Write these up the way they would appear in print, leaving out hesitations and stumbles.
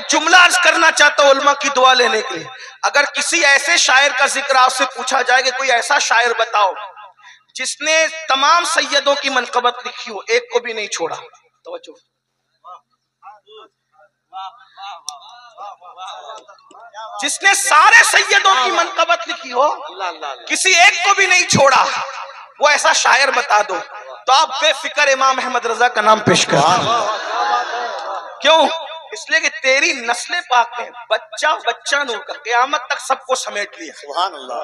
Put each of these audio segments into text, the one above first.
जुमला अर्ज करना चाहता हूँ उलमा की दुआ लेने के लिए। अगर किसी ऐसे शायर का जिक्र आपसे पूछा जाए कि कोई ऐसा शायर बताओ जिसने तमाम सैयदों की मनकबत लिखी हो, एक को भी नहीं छोड़ा, तवज्जो, जिसने सारे सैयदों की मनकबत लिखी हो, किसी एक को भी नहीं छोड़ा, वो ऐसा शायर बता दो, तो आप बेफिक्र इमाम अहमद रजा का नाम पेश कर। क्यों? इसलिए कि तेरी नस्ल पाक में बच्चा बच्चा नूर का क़यामत तक सबको समेट लिया। सुभान अल्लाह।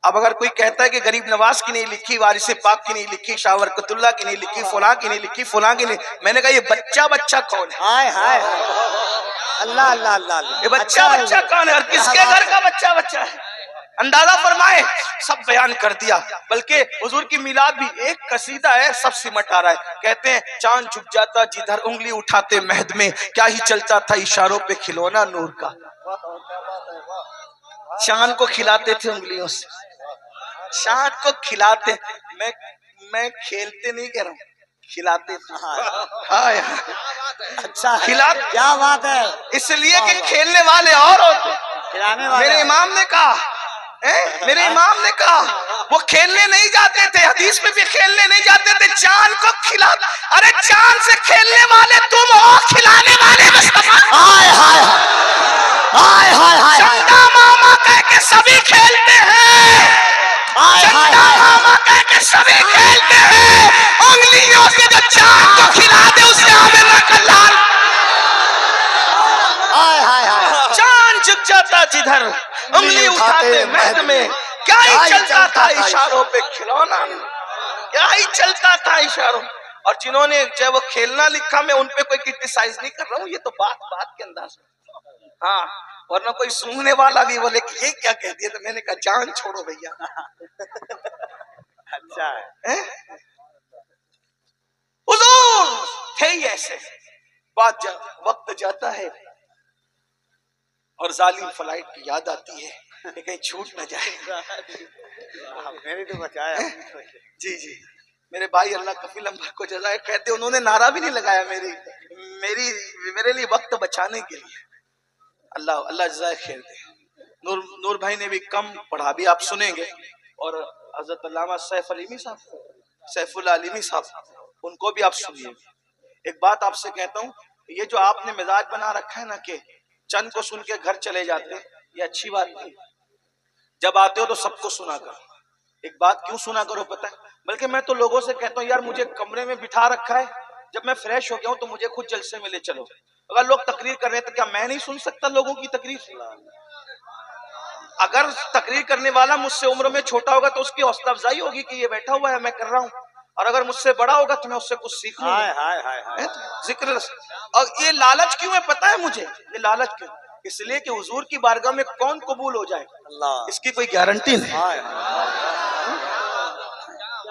अब अगर कोई कहता है कि गरीब नवाज की नहीं लिखी, वारिस पाक की नहीं लिखी, शाह बरकतुल्लाह की नहीं लिखी, फलां की नहीं लिखी, फलां की नहीं, मैंने कहा ये बच्चा बच्चा कौन है? हाय हाय अल्लाह अल्लाह अल्लाह, ये बच्चा बच्चा कौन है और किसके घर का बच्चा बच्चा है? अंदाजा फरमाए। सब बयान कर दिया। बल्कि हुजूर की मिलाद भी एक कसीदा है, सब सिमट आ रहा है। कहते हैं चांद झुक जाता जिधर उंगली उठाते महद में, क्या ही चलता था इशारों पे खिलौना नूर का। चांद को खिलाते थे उंगलियों से, चांद को खिलाते, मैं खेलते नहीं कह रहा हूँ, खिलाते थे। हाँ अच्छा, खिला, क्या बात है। इसलिए कि खेलने वाले और होते, खिलाने वाले। मेरे इमाम ने कहा, मेरे इमाम ने कहा वो खेलने नहीं जाते थे, हदीस में भी खेलने नहीं जाते थे, चांद को खिला। अरे चांद से खेलने वाले तुम हो, खिलाने वाले मुस्तफा। हाय हाय हाय हाय हाय, चंदा मामा कह के सभी खेलते हैं, चंदा मामा कह के सभी खेलते हैं, उंगलियों से जो चांद को खिला दे उसे आमिर का लाल। हाय हाय हाय, चांद झुक जाता जिधर उंगली उठाते महद में, क्या ही चलता था इशारों पे खिलौना, क्या ही चलता था इशारों। और जिन्होंने चाहे वो खेलना लिखा, मैं उन पे कोई क्रिटिसाइज नहीं कर रहा हूँ, ये तो बात के अंदाज में। हाँ, वरना कोई सुनने वाला भी बोले कि ये क्या कह दिया, तो मैंने कहा जान छोड़ो भैया। अच्छा है, हुजूर थे ही ऐसे। वक्त जाता है और जालिम फ्लाइट की याद आती है कि कहीं छूट न जाए। मेरी तो बचाया जी जी, मेरे भाई अल्लाह कफील अम्बर को जज़ाए कहते, उन्होंने नारा भी नहीं लगाया मेरे लिए वक्त बचाने के लिए। अल्लाह अल्लाह जज़ाए खैर दे। नूर भाई ने भी कम पढ़ा, भी आप सुनेंगे, और हजरत अल्लामा सैफुल आलिमी साहब, उनको भी आप सुनिए। एक बात आपसे कहता हूँ, ये जो आपने मिजाज बना रखा है ना कि चंद को सुन के घर चले जाते, ये अच्छी बात नहीं। जब आते हो तो सबको सुना करो। एक बात क्यों सुना करो पता है? बल्कि मैं तो लोगों से कहता हूँ यार मुझे कमरे में बिठा रखा है, जब मैं फ्रेश हो गया हूँ तो मुझे खुद जलसे में ले चलो। अगर लोग तकरीर कर रहे हैं तो क्या मैं नहीं सुन सकता लोगों की तकरीर? अगर तकरीर करने वाला मुझसे उम्र में छोटा होगा तो उसकी हौसला अफजाई होगी कि ये बैठा हुआ है, मैं कर रहा हूँ, और अगर मुझसे बड़ा होगा तो मैं उससे कुछ सीख लूंगा। जिक्र। और ये लालच क्यों है पता है मुझे? ये लालच क्यों? इसलिए कि हुजूर की बारगाह में कौन कबूल हो जाए इसकी कोई गारंटी नहीं।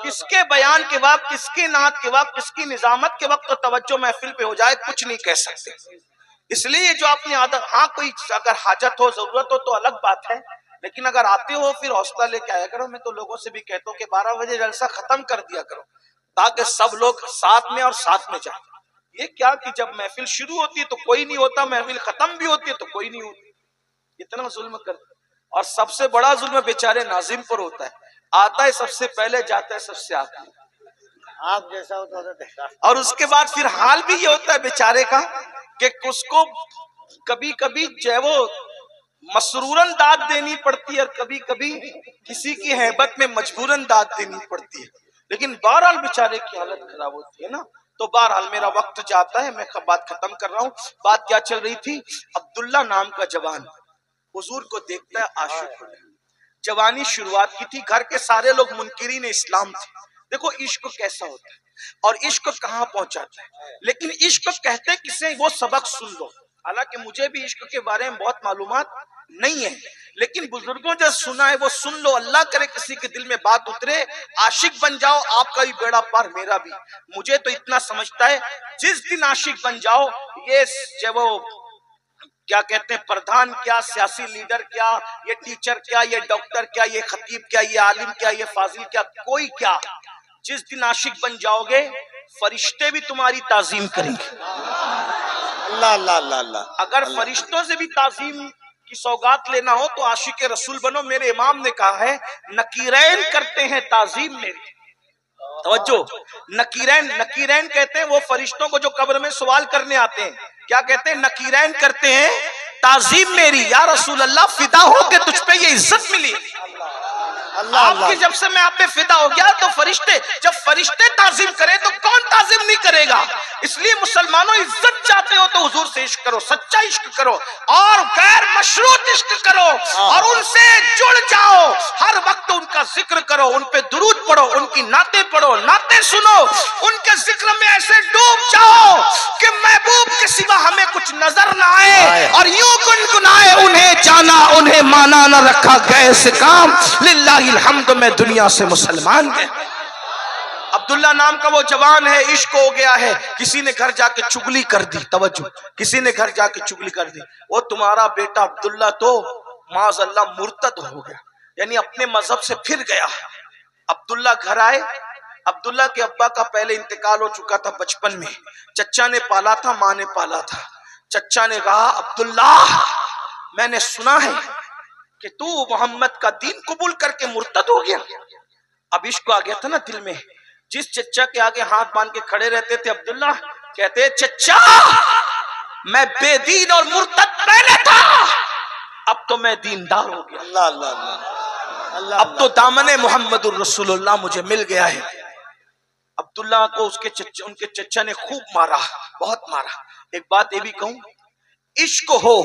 किसके बयान के वक्त, किसकी नात के वक्त, किसकी निजामत के वक्त तो तवज्जो महफिल पे हो जाए, कुछ नहीं कह सकते। इसलिए जो अपनी आदत, हाँ कोई अगर हाजत हो, जरूरत हो तो अलग बात है, लेकिन अगर आते हो फिर हौसला लेके आया करो। मैं तो लोगों से भी कहता हूँ कि 12 बजे जलसा खत्म कर दिया करो ताकि सब लोग साथ में और साथ में जाए। ये क्या कि जब महफिल शुरू होती है तो कोई नहीं होता, महफिल खत्म भी होती है तो कोई नहीं होती। इतना जुल्म कर, और सबसे बड़ा जुल्म बेचारे नाजिम पर होता है। आता है सबसे पहले, जाता है सबसे आखिर। आप जैसा होता है, और उसके बाद फिर हाल भी ये होता है बेचारे का कि उसको कभी कभी जो वो मसरूरन दाद देनी पड़ती है और कभी कभी किसी की हैबत में मजबूरन दाद देनी पड़ती है, लेकिन बहरहाल बेचारे की हालत खराब होती है ना। तो बहरहाल मेरा वक्त जाता है, मैं बात खत्म कर रहा हूँ। बात क्या चल रही थी? अब्दुल्ला नाम का जवान हुजूर को देखता है, आशिक, जवानी शुरुआत की थी, घर के सारे लोग मुनकिरीन इस्लाम थे। देखो इश्क कैसा होता है और इश्क कहाँ पहुंचाता है। लेकिन इश्क कहते किसे, वो सबक सुन लो। हालांकि मुझे भी इश्क के बारे में बहुत मालूमात नहीं है, लेकिन बुजुर्गों जो सुना है वो सुन लो। अल्लाह करे किसी के दिल में बात उतरे, आशिक बन जाओ, आपका भी बेड़ा पार, मेरा भी। मुझे तो इतना समझता है, जिस दिन आशिक बन जाओ, ये जब वो क्या कहते हैं, प्रधान क्या, सियासी लीडर क्या, ये टीचर क्या, ये डॉक्टर क्या, ये खतीब क्या, ये आलिम क्या, ये फाजिल क्या, कोई क्या, जिस दिन आशिक बन जाओगे फरिश्ते भी तुम्हारी ताजीम करेंगे। अल्लाह अल्लाह अल्लाह अल्लाह। अगर फरिश्तों से भी ताजीम की सौगात लेना हो तो आशिक रसूल बनो। मेरे इमाम ने कहा है नकीरैन करते हैं ताजीम मेरी। तवज्जो, नकीरैन, नकीरैन कहते हैं वो फरिश्तों को जो कब्र में सवाल करने आते हैं, क्या कहते हैं? नकीरैन करते हैं ताजीम मेरी। या रसूल अल्लाह, फिदा हो के तुझ पे ये इज्जत मिली। आपकी जब से मैं आप पे फिदा हो गया तो फरिश्ते, जब फरिश्ते ताजीम करे तो कौन ताजीम नहीं करेगा? इसलिए मुसलमानों, इज्जत चाहते हो तो हुजूर से इश्क करो, सच्चा इश्क करो और गैर मशरूत इश्क करो और उनसे जुड़ जाओ। हर वक्त उनका जिक्र करो, उन पे दुरूद पढ़ो, उनकी नाते पढ़ो, नाते सुनो, उनके जिक्र में ऐसे डूब जाओ कि महबूब के सिवा हमें कुछ नजर ना आए और यूं गुनगुनाए, उन्हें जाना उन्हें माना न रखा गए से काम, लिल्लाहिल हम्द में दुनिया से मुसलमान गए। अब्दुल्ला नाम का वो जवान है, इश्क हो गया है, किसी ने घर जाके चुगली कर दी। तवज्जो, किसी ने घर जाके चुगली कर दी, वो तुम्हारा बेटा अब्दुल्ला तो माज़अल्लाह मुर्तद हो गया, यानी अपने मजहब से फिर गया। अब्दुल्ला घर आए। अब्दुल्ला के अब्बा का पहले इंतकाल हो चुका था बचपन में, चचा ने पाला था, माँ ने पाला था। चचा ने कहा अब्दुल्ला, मैंने सुना है कि तू मोहम्मद का दीन कबूल करके मुर्तद हो गया। अब इश्क आ गया था ना दिल में। जिस चचा के आगे हाथ बांध के खड़े रहते थे अब्दुल्ला, कहते चचा मैं बेदीन और मुर्तद पहले था, अब तो मैं दीनदार हो गया। अल्लाह अल्लाह अल्लाह। अब तो दामने मोहम्मदुर रसूलुल्लाह मुझे मिल गया है। अब्दुल्ला को उनके चचा ने खूब मारा, बहुत मारा। एक बात ये भी कहूं, इश्क हो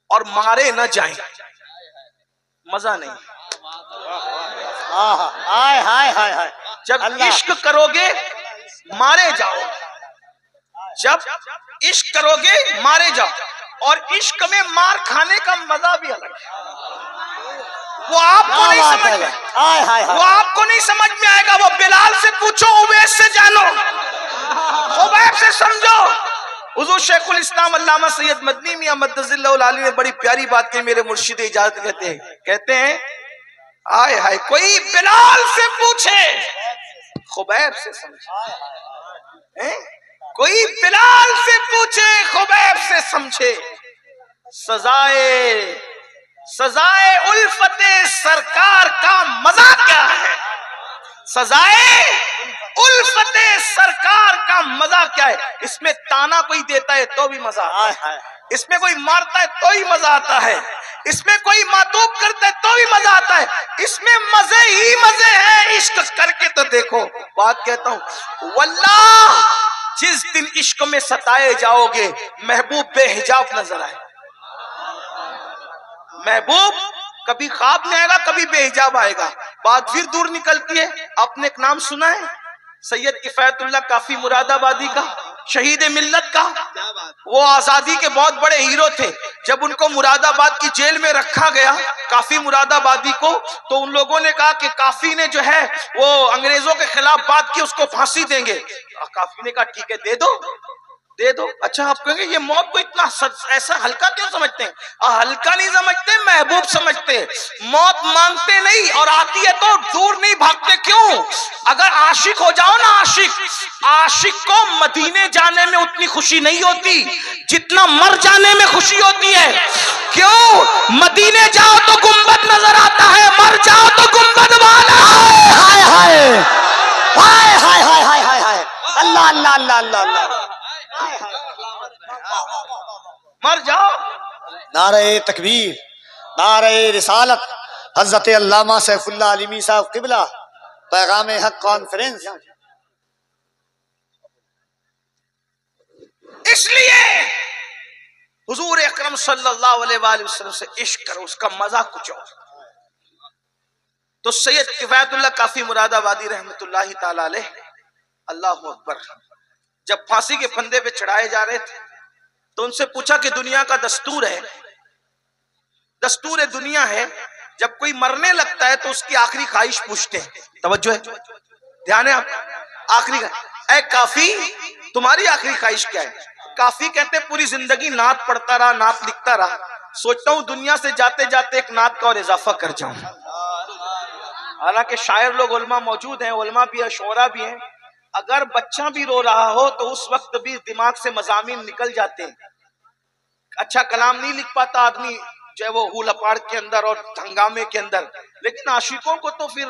और मारे न जाए, मजा नहीं। हाय हाय हाय हाय। जब इश्क करोगे मारे जाओ, जब इश्क करोगे मारे जाओ, और इश्क में मार खाने का मजा भी अलग है। वो आपको नहीं समझ में, वो आपको नहीं समझ में आएगा। वो बिलाल से पूछो, उवैस से जानो, खुबैब से समझो। हुजूर शेखुल इस्लाम अल्लामा सैयद मदनी मियां मद्दजिल्लाहुल आली ने बड़ी प्यारी बात की। मेरे मुर्शिद इजाजत कहते हैं आए हाय, कोई बिलाल से पूछे, खुबैब से समझे। कोई बिलाल से पूछे, खुबैब से समझे। सजाए उल्फते सरकार का मजा क्या है? सजाए उल्फते सरकार का मजा क्या है? इसमें ताना कोई देता है तो भी मजा आता है, इसमें कोई मारता है तो ही मजा आता है, इसमें कोई मातूब करता है तो भी मजा आता है। इसमें मजे ही मजे हैं। इश्क करके तो देखो। बात कहता हूं, वल्लाह जिस दिन इश्क में सताए जाओगे, महबूब बेहिजाब नजर आए। महबूब कभी ख्वाब में आएगा, कभी बेहिजाब आएगा। बात फिर दूर निकलती है। आपने एक नाम सुना है सैयद किफायतुल्लाह काफी मुरादाबादी का, शहीद मिल्लत का? वो आजादी के बहुत बड़े हीरो थे। जब उनको मुरादाबाद की जेल में रखा गया, काफी मुरादाबादी को, तो उन लोगों ने कहा कि काफी ने जो है वो अंग्रेजों के खिलाफ बात की, उसको फांसी देंगे। काफी ने कहा ठीक है, दे दो दे दो। अच्छा, आप कहेंगे ये मौत को इतना ऐसा हल्का क्यों समझते हैं? हल्का नहीं समझते, महबूब समझते। मौत मांगते नहीं और आती है तो दूर नहीं भागते। क्यों? अगर आशिक हो जाओ ना, आशिक को मदीने जाने में उतनी खुशी नहीं होती जितना मर जाने में खुशी होती है। क्यों? मदीने जाओ तो गुंबद नजर आता है, मर जाओ तो गुंबद वाला। हाय हाय हाय हाय हाय हाय हाय हाय। अल्लाह अल्लाह अल्लाह अल्लाह। मर जाओ। नारे तकबीर, नारे रिसालत। हजरत अल्लामा सैफुल्लाह आलिमी साहब क़िबला पैगाम हक कॉन्फ्रेंस। इसलिए हुजूर अकरम सल्लल्लाहु अलैहि वसल्लम से इश्क करो, उसका मजा कुछ और। तो सैयद किफायतुल्लाह काफी मुरादाबादी रहमतुल्लाहि ताला अलैह, अल्लाहु अकबर, जब फांसी के फंदे पे चढ़ाए जा रहे थे तो उनसे पूछा कि दुनिया का दस्तूर है, दस्तूर दुनिया है, जब कोई मरने लगता है तो उसकी आखिरी ख्वाहिश पूछते हैं। तवज्जो है, ध्यान है आप? आखिरी, ऐ काफी तुम्हारी आखिरी ख्वाहिश क्या है? काफी कहते पूरी जिंदगी नात पढ़ता रहा, नात लिखता रहा, सोचता हूं दुनिया से जाते जाते एक नात का और इजाफा कर जाऊं। हालांकि शायर लोग उलमा मौजूद हैं, उलमा भी है, शोरा भी हैं, अगर बच्चा भी रो रहा हो तो उस वक्त भी दिमाग से मजामीन निकल जाते हैं, अच्छा कलाम नहीं लिख पाता आदमी चाहे वो हुलपाड़ के अंदर और हंगामे के अंदर, लेकिन आशिकों को तो फिर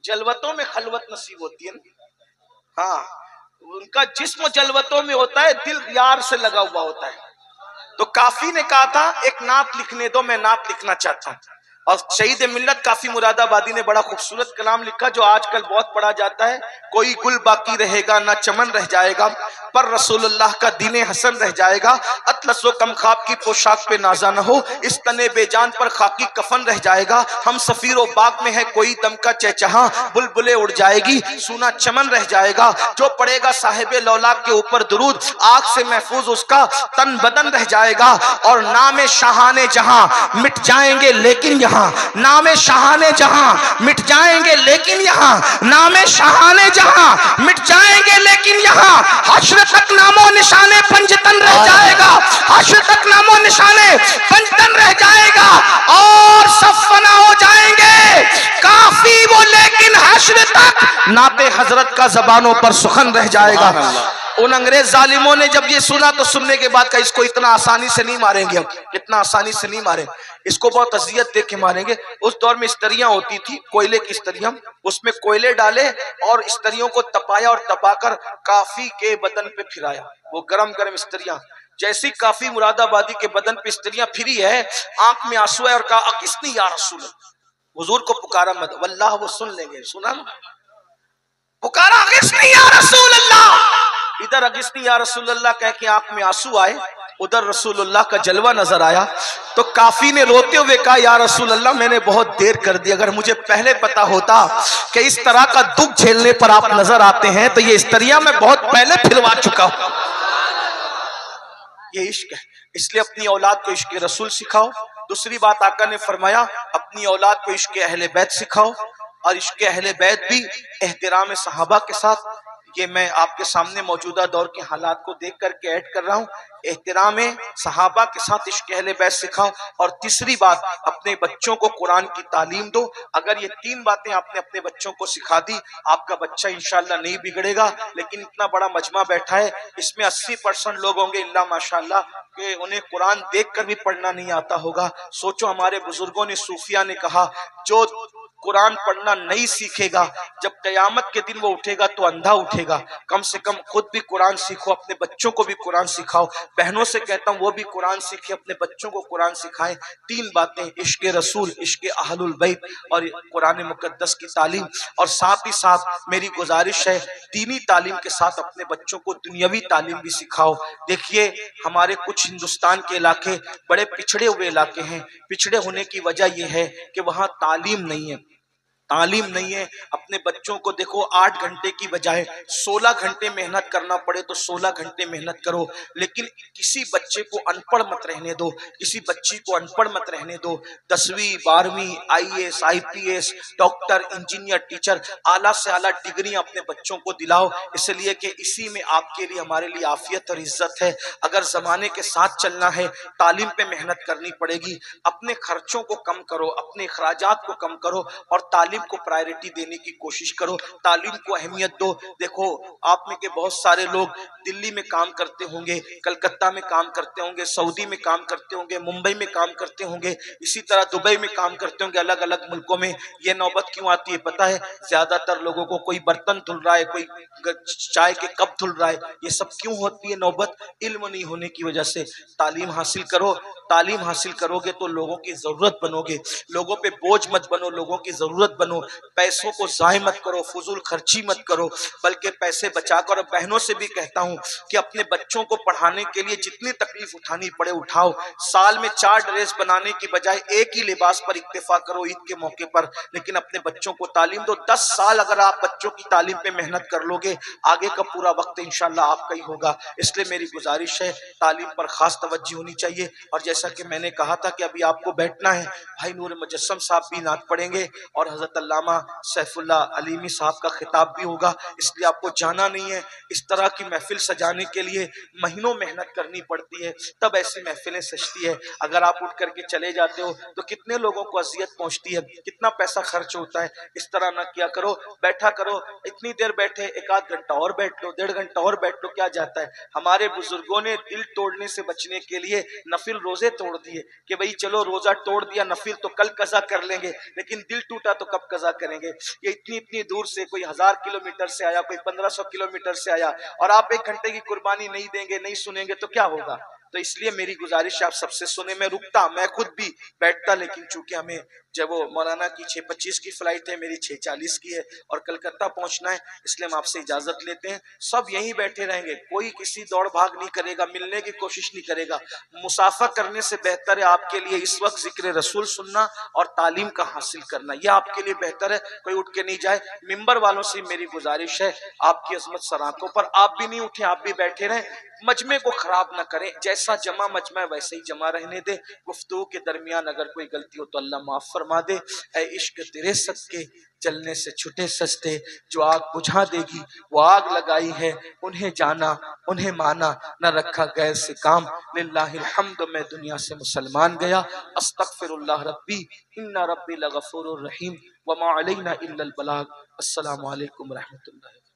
जलवतों में खलवत नसीब होती है ना। हाँ, उनका जिस्म जलवतों में होता है, दिल यार से लगा हुआ होता है। तो काफी ने कहा था एक नात लिखने दो, मैं नात लिखना चाहता हूं। और शहीद मिल्लत काफी मुरादाबादी ने बड़ा खूबसूरत कलाम लिखा जो आजकल बहुत पढ़ा जाता है, कोई गुल बाकी रहेगा ना चमन रह जाएगा, पर रसूलुल्लाह का दीने हसन रह जाएगा। अतलसो कम ख्वाब की पोशाक पे नाजा न हो, इस तने बेजान पर खाकी कफन रह जाएगा। हम सफीरो बाग में है कोई दम का चहचहा, बुलबुले उड़ जाएगी सूना चमन रह जाएगा। जो पड़ेगा साहिबे लौलाक के ऊपर दुरूद, आग से महफूज उसका तन बदन रह जाएगा। और नामे शाहाने जहां मिट जाएंगे लेकिन यहाँ, नामे शाहाने जहां मिट जाएंगे लेकिन यहाँ, नामे शाहाने जहां मिट जाएंगे लेकिन यहाँ, हश्र तक नामो निशाने पंजतन रह जाएगा, हश्र तक नामो निशाने पंजतन रह जाएगा। और सब फना हो जाएंगे काफी वो, लेकिन हश्र तक नाते हजरत का जबानों पर सुखन रह जाएगा। उन अंग्रेज जालिमों ने जब ये सुना तो सुनने के बाद कहा इसको इतना आसानी से नहीं मारेंगे, हम इतना आसानी से नहीं मारेंगे, इसको बहुत अजियत दे के मारेंगे। उस दौर में स्त्रियां होती थी, कोयले की स्त्रियां, उसमें कोयले डाले और स्त्रियों को तपाया और तपाकर काफी के बदन पे फिराया। वो गरम गरम स्त्रियां, जैसी काफी मुरादाबादी के बदन पे स्त्रियां फिरी है, आंख में आंसू है और कहा अकिस्नी या रसूल, हुजूर को पुकारा मत, वल्लाह वो सुन लेंगे। सुना ना, पुकारा अकिस्नी या रसूल अल्लाह, इधर अगिस्नी या रसूलुल्लाह कह के आंख में आंसू आए, उधर रसूलुल्लाह का जलवा नजर आया। तो काफी ने रोते हुए कहा या रसूलुल्लाह मैंने बहुत देर कर दी, अगर मुझे पहले पता होता कि इस तरह का दुख झेलने पर आप नजर आते हैं तो ये स्त्रियां मैं बहुत पहले फिरवा चुका हूं। ये इश्क है, इसलिए अपनी औलाद को इश्क रसूल सिखाओ। दूसरी बात आका ने फरमाया अपनी औलाद को इश्क अहले बैत सिखाओ, और इश्क अहले बैत भी एहतराम सहाबा के साथ। ये मैं आपके सामने मौजूदा दौर के हालात को देख करके ऐड कर रहा हूँ, एहतराम सहाबा के साथ इश्क अहले बैत सिखाओ। और तीसरी बात, अपने बच्चों को कुरान की तालीम दो। अगर ये तीन बातें आपने अपने बच्चों को सिखा दी, आपका बच्चा इंशाल्लाह नहीं बिगड़ेगा। लेकिन इतना बड़ा मजमा बैठा है, इसमें 80% लोग होंगे इल्ला माशाल्लाह कि उन्हें कुरान देखकर भी पढ़ना नहीं आता होगा। सोचो, हमारे बुजुर्गों ने, सूफिया ने कहा जो कुरान पढ़ना नहीं सीखेगा, जब कयामत के दिन वो उठेगा तो अंधा उठेगा। कम से कम खुद भी कुरान सीखो, अपने बच्चों को भी कुरान सिखाओ। बहनों से कहता हूँ वो भी कुरान सीखे, अपने बच्चों को कुरान सिखाएं। तीन बातें, इश्क रसूल, इश्क अहलुल बैत और कुरान मुकद्दस की तालीम। और साथ ही साथ मेरी गुजारिश है, दीनी तालीम के साथ अपने बच्चों को दुनियावी तालीम भी सिखाओ। देखिए, हमारे कुछ हिंदुस्तान के इलाके बड़े पिछड़े हुए इलाके हैं। पिछड़े होने की वजह यह है कि वहाँ तालीम नहीं है, तालीम नहीं है। अपने बच्चों को देखो, 8 घंटे की बजाय 16 घंटे मेहनत करना पड़े तो 16 घंटे मेहनत करो, लेकिन किसी बच्चे को अनपढ़ मत रहने दो, किसी बच्ची को अनपढ़ मत रहने दो। 10वीं 12वीं IAS IPS doctor engineer teacher आला से आला डिग्रियां अपने बच्चों को दिलाओ, इसलिए कि इसी में आपके लिए, हमारे लिए आफियत और इज्जत है। अगर जमाने के साथ चलना है, तालीम पे मेहनत करनी पड़ेगी। अपने खर्चों को कम करो, अपने अखराजात को कम करो और तालीम को प्रायोरिटी देने की कोशिश करो, तालीम को अहमियत दो। देखो, आप में के बहुत सारे लोग दिल्ली में काम करते होंगे, कलकत्ता में काम करते होंगे, सऊदी में काम करते होंगे, मुंबई में काम करते होंगे, इसी तरह दुबई में काम करते होंगे, अलग अलग मुल्कों में। ये नौबत क्यों आती है पता है? ज्यादातर लोगों को कोई बर्तन धुल रहा है, कोई चाय के कप धुल रहा है, ये सब क्यों होती है नौबत? इल्म नहीं होने की वजह से। तालीम हासिल करो, तालीम हासिल करोगे तो लोगों की जरूरत बनोगे, लोगों पे बोझ मत बनो, लोगों की जरूरत बनो। पैसों को जाय मत करो, फजूल खर्ची मत करो, बल्कि पैसे बचा कर। बहनों से भी कहता हूं कि अपने बच्चों को पढ़ाने के लिए जितनी तकलीफ उठानी पड़े उठाओ। साल में 4 ड्रेस बनाने की बजाय एक ही लिबास पर इक्तिफा करो ईद के मौके पर, लेकिन अपने बच्चों को तालीम दो। 10 साल अगर आप बच्चों की तालीम पे मेहनत कर लोगे, आगे का पूरा वक्त इंशाल्लाह आपका ही होगा। इसलिए मेरी गुजारिश है, तालीम पर खास तवज्जो होनी चाहिए। और जैसे जैसा कि मैंने कहा था कि अभी आपको बैठना है, भाई नूर मुजस्सम साहब भी नात पढ़ेंगे और हजरत अल्लामा सैफुल्लाह अलीमी साहब का खिताब भी होगा, इसलिए आपको जाना नहीं है। इस तरह की महफिल सजाने के लिए महीनों मेहनत करनी पड़ती है, तब ऐसी महफिलें सजती है। अगर आप उठ करके चले जाते हो तो कितने लोगों को अजियत पहुंचती है, कितना पैसा खर्च होता है। इस तरह ना किया करो, बैठा करो, इतनी देर बैठे, एक आध घंटा और बैठ लो, 1.5 घंटा और बैठ लो, क्या जाता है। हमारे बुजुर्गों ने दिल तोड़ने से बचने के लिए नफिल रोजे तोड़ दिए कि भाई चलो रोजा तोड़ दिया, नफिल तो कल कजा कर लेंगे, लेकिन दिल टूटा तो कब कजा करेंगे। ये इतनी इतनी दूर से, कोई 1000 किलोमीटर से आया, कोई 1500 किलोमीटर से आया, और आप 1 घंटे की कुर्बानी नहीं देंगे, नहीं सुनेंगे तो क्या होगा। तो इसलिए मेरी गुजारिश आप सबसे सुने, मैं रुकता, मैं खुद भी बैठता, लेकिन चूंकि हमें जब वो मौलाना की 6:25 की फ्लाइट है, मेरी 6:40 की है और कलकत्ता पहुंचना है, इसलिए हम आपसे इजाजत लेते हैं। सब यहीं बैठे रहेंगे, कोई किसी दौड़ भाग नहीं करेगा, मिलने की कोशिश नहीं करेगा। मुसाफा करने से बेहतर है आपके लिए इस वक्त जिक्र रसूल सुनना और तालीम का हासिल करना, यह आपके लिए बेहतर है। कोई उठ के नहीं जाए। मिंबर वालों से मेरी गुजारिश है, आपकी अजमत सराखों पर, आप भी नहीं उठे, आप भी बैठे रहें, मजमे को खराब ना करें। जैसा जमा मजमा वैसे ही जमा रहने दे। गुफ्तगू के दरमियान अगर कोई गलती हो तो अल्लाह माफ फरमा दे। ऐ इश्क तेरे सदके जलने से छुटे सस्ते, जो आग बुझा देगी वो आग लगाई है, उन्हें जाना उन्हें माना, न रखा गैर से काम। लिल्लाहिल हम्द, मैं दुनिया से मुसलमान गया। अस्तगफिरुल्लाह रब्बी इन्ना रब्बी लगफूरुर रहीम व मा अलैना इल्लल बलाग। अस्सलामु अलैकुम रहमतुल्लाह।